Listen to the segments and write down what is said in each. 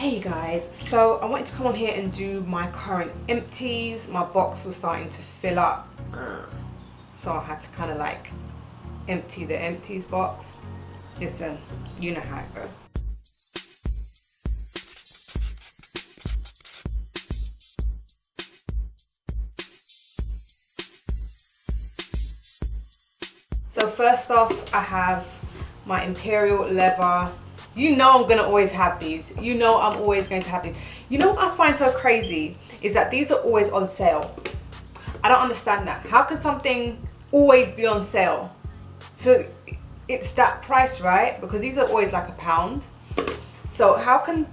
Hey guys, so I wanted to come on here and do my current empties. My box was starting to fill up, so I had to kind of like empty the empties box. Listen, you know how it goes. So first off, I have my Imperial leather. You know I'm gonna always have these. You know I'm always going to have these. You know what I find so crazy is that these are always on sale. I don't understand that. How can something always be on sale? So it's that price, right? Because these are always like £1. So how can,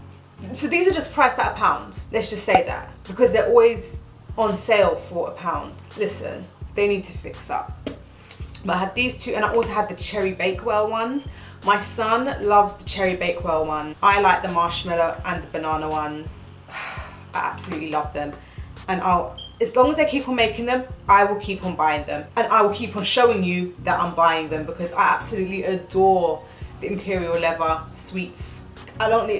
so these are just priced at £1. Let's just say that. Because they're always on sale for £1. Listen, they need to fix up. But I had these two, and I also had the Cherry Bakewell ones. My son loves the Cherry Bakewell one. I like the marshmallow and the banana ones. I absolutely love them. And as long as they keep on making them, I will keep on buying them. And I will keep on showing you that I'm buying them because I absolutely adore the Imperial leather sweets. I don't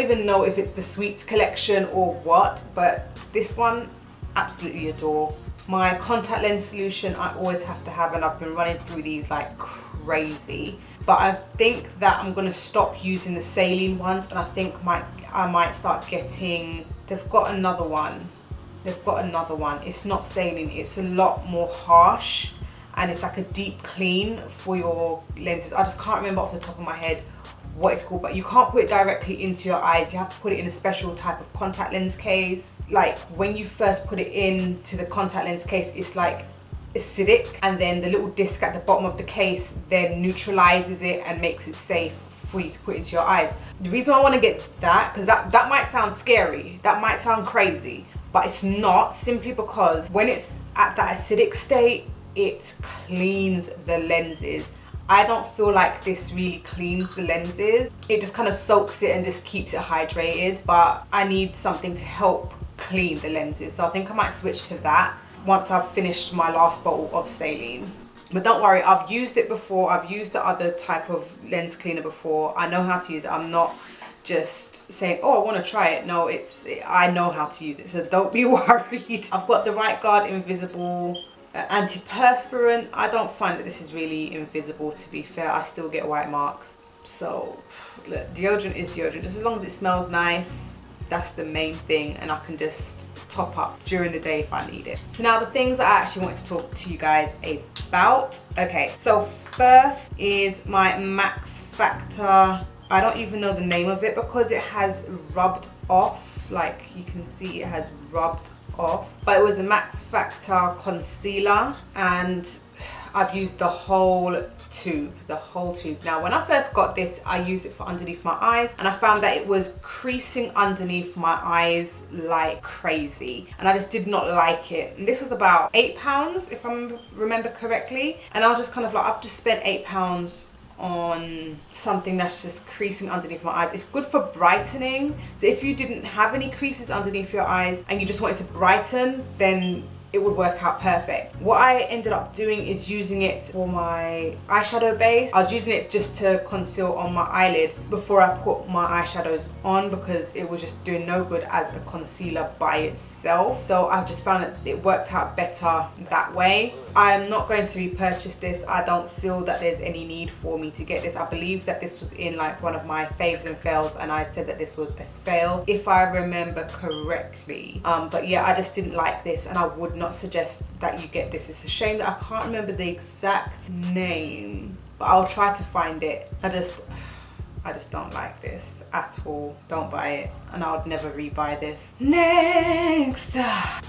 even know if it's the sweets collection or what, but this one, absolutely adore. My contact lens solution I always have to have, and I've been running through these like crazy. But I think that I'm gonna stop using the saline ones, and I think I might start getting, they've got another one. It's not saline, it's a lot more harsh, and it's like a deep clean for your lenses. I just can't remember off the top of my head what it's called, but you can't put it directly into your eyes. You have to put it in a special type of contact lens case. Like when you first put it into the contact lens case, it's like acidic, and then the little disc at the bottom of the case then neutralizes it and makes it safe for you to put into your eyes. The reason I want to get that, because that might sound scary, that might sound crazy, but it's not, simply because when it's at that acidic state, it cleans the lenses. I don't feel like this really cleans the lenses. It just kind of soaks it and just keeps it hydrated, but I need something to help clean the lenses, so I think I might switch to that once I've finished my last bottle of saline. But don't worry, I've used it before. I've used the other type of lens cleaner before. I know how to use it. I'm not just saying, oh, I want to try it. No, I know how to use it, so don't be worried. I've got the Right Guard Invisible antiperspirant. I don't find that this is really invisible, to be fair. I still get white marks. So look, deodorant is deodorant. Just as long as it smells nice, that's the main thing, and I can just top up during the day if I need it. So now the things I actually want to talk to you guys about. Okay, so first is my Max Factor. I don't even know the name of it because it has rubbed off. Like you can see, it has rubbed off. But it was a Max Factor concealer, and I've used the whole tube. Now when I first got this, I used it for underneath my eyes, and I found that it was creasing underneath my eyes like crazy, and I just did not like it. And this was about £8 if I remember correctly, and I was just kind of like, I've just spent £8 on something that's just creasing underneath my eyes. It's good for brightening, so if you didn't have any creases underneath your eyes and you just wanted to brighten, then it would work out perfect. What I ended up doing is using it for my eyeshadow base. I was using it just to conceal on my eyelid before I put my eyeshadows on, because it was just doing no good as a concealer by itself. So I've just found that it worked out better that way. I'm not going to repurchase this. I don't feel that there's any need for me to get this. I believe that this was in like one of my faves and fails, and I said that this was a fail if I remember correctly. But yeah, I just didn't like this, and I would not suggest that you get this. It's a shame that I can't remember the exact name, but I'll try to find it. I just don't like this at all. Don't buy it, and I would never rebuy this. Next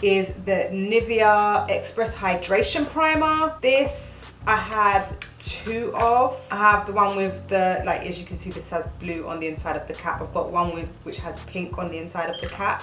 is the Nivea Express Hydration Primer. This I had two of. I have the one with the, like, as you can see, this has blue on the inside of the cap. I've got one which has pink on the inside of the cap.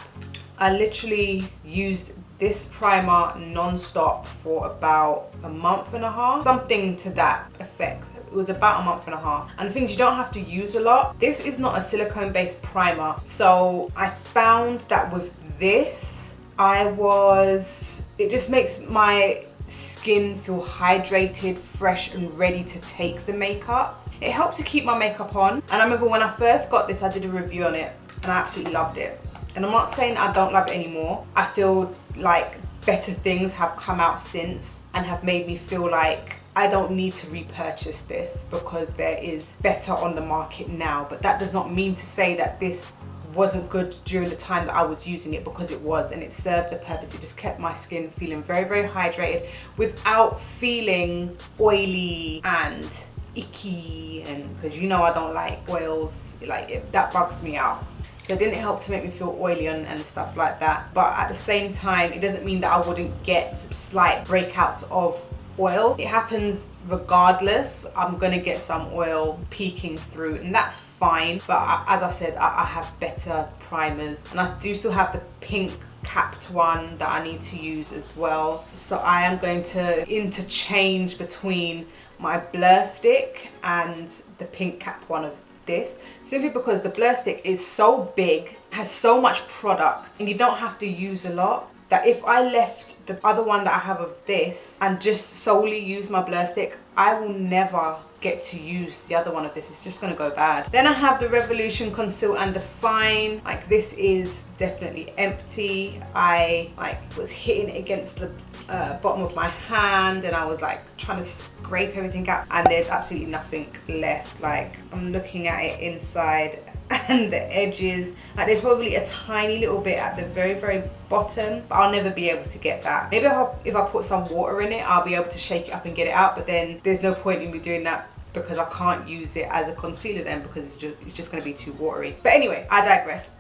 I literally used this primer non-stop for about a month and a half, something to that effect. It was about a month and a half. And the thing is, you don't have to use a lot. This is not a silicone based primer, so I found that with this, it just makes my skin feel hydrated, fresh, and ready to take the makeup. It helped to keep my makeup on. And I remember when I first got this, I did a review on it, and I absolutely loved it. And I'm not saying I don't love it anymore. I feel like better things have come out since and have made me feel like I don't need to repurchase this because there is better on the market now. But that does not mean to say that this wasn't good during the time that I was using it, because it was, and it served a purpose. It just kept my skin feeling very, very hydrated without feeling oily and icky, and because you know I don't like oils, like that bugs me out. So it didn't help to make me feel oily and stuff like that. But at the same time, it doesn't mean that I wouldn't get slight breakouts of oil. It happens regardless. I'm gonna get some oil peeking through, and that's fine. But as I said, I have better primers, and I do still have the pink capped one that I need to use as well. So I am going to interchange between my blur stick and the pink cap one of this, simply because the blur stick is so big, has so much product, and you don't have to use a lot, that if I left the other one that I have of this and just solely use my blur stick, I will never get to use the other one of this. It's just gonna go bad. Then I have the Revolution Conceal and Define. Like, this is definitely empty. I was hitting it against the bottom of my hand, and I was like trying to scrape everything out, and there's absolutely nothing left. Like, I'm looking at it inside and the edges, like there's probably a tiny little bit at the very, very bottom, but I'll never be able to get that. Maybe if I put some water in it, I'll be able to shake it up and get it out, but then there's no point in me doing that because I can't use it as a concealer then, because it's just going to be too watery. But anyway, I digress.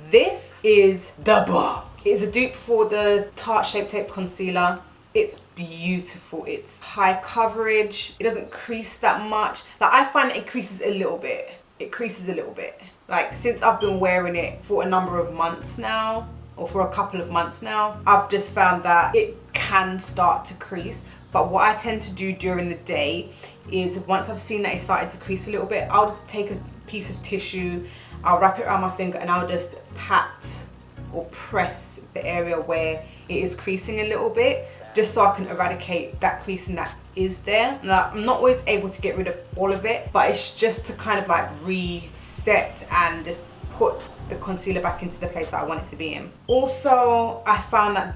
This is the bomb. It's a dupe for the Tarte Shape Tape Concealer. It's beautiful. It's high coverage. It doesn't crease that much. Like, I find that it creases a little bit. It creases a little bit. Like, since I've been wearing it for a number of months now, or for a couple of months now, I've just found that it can start to crease. But what I tend to do during the day is, once I've seen that it started to crease a little bit, I'll just take a piece of tissue, I'll wrap it around my finger, and I'll just pat or press the area where it is creasing a little bit, just so I can eradicate that creasing that is there. Now, I'm not always able to get rid of all of it, but it's just to kind of like reset and just put the concealer back into the place that I want it to be in. Also, I found that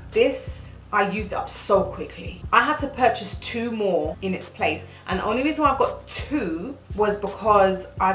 I used it up so quickly. I had to purchase 2 more in its place, and the only reason why I got 2 was because I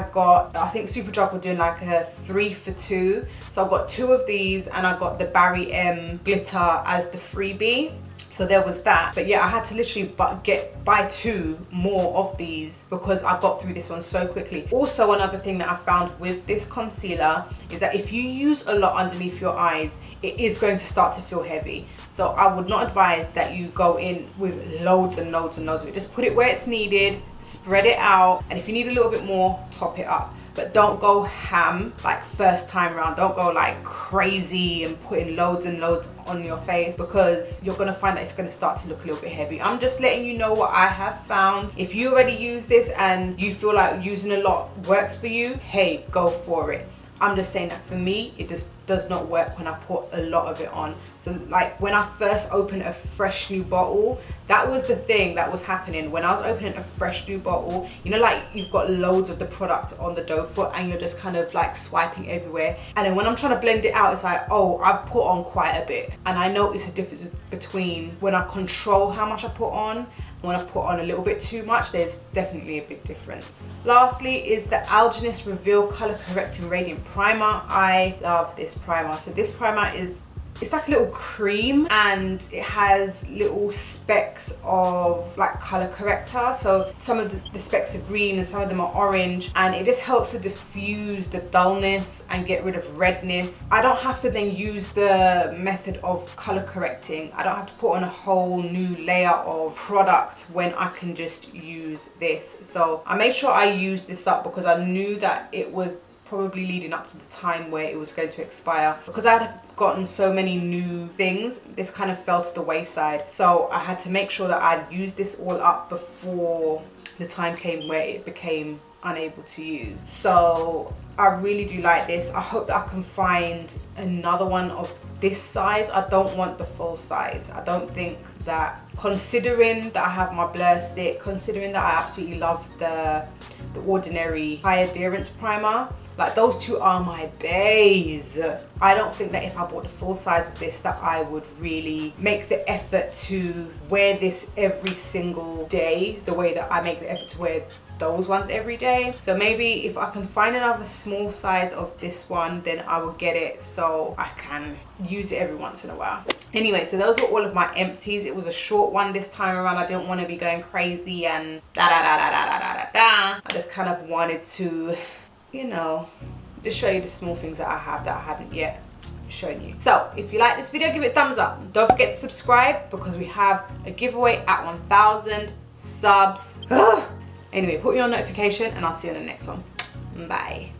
think Superdrug were doing like a 3 for 2. So I got 2 of these, and I got the Barry M glitter as the freebie. So there was that. But yeah, I had to literally buy 2 more of these because I got through this one so quickly. Also, another thing that I found with this concealer is that if you use a lot underneath your eyes, it is going to start to feel heavy. So I would not advise that you go in with loads and loads and loads of it. Just put it where it's needed, spread it out, and if you need a little bit more, top it up. But don't go ham like first time around. Don't go like crazy and putting loads and loads on your face, because you're gonna find that it's gonna start to look a little bit heavy. I'm just letting you know what I have found. If you already use this and you feel like using a lot works for you, hey, go for it. I'm just saying that for me, it just does not work when I put a lot of it on. So like when I first opened a fresh new bottle, that was the thing that was happening. When I was opening a fresh new bottle, you know, like you've got loads of the product on the dough foot and you're just kind of like swiping everywhere. And then when I'm trying to blend it out, it's like, oh, I've put on quite a bit. And I notice a difference between when I control how much I put on. When I put on a little bit too much, there's definitely a big difference. Lastly is the Algenist Reveal Color Correcting Radiant Primer. I love this primer. So this primer it's like a little cream, and it has little specks of like color corrector. So some of the specks are green and some of them are orange, and it just helps to diffuse the dullness and get rid of redness. I don't have to then use the method of color correcting. I don't have to put on a whole new layer of product when I can just use this. So I made sure I used this up because I knew that it was probably leading up to the time where it was going to expire. Because I had gotten so many new things, this kind of fell to the wayside. So I had to make sure that I'd used this all up before the time came where it became unable to use. So I really do like this. I hope that I can find another one of this size. I don't want the full size. I don't think that, considering that I have my blur stick, considering that I absolutely love the Ordinary High Adherence Primer, Like those two are my baes. I don't think that if I bought the full size of this that I would really make the effort to wear this every single day the way that I make the effort to wear those ones every day. So maybe if I can find another small size of this one, then I will get it so I can use it every once in a while. Anyway, so those were all of my empties. It was a short one this time around. I didn't want to be going crazy and da da da da da da da da da. I just kind of wanted to, you know, just show you the small things that I have that I haven't yet shown you. So if you like this video, give it a thumbs up. Don't forget to subscribe because we have a giveaway at 1,000 subs. Anyway, put me on notification and I'll see you on the next one. Bye.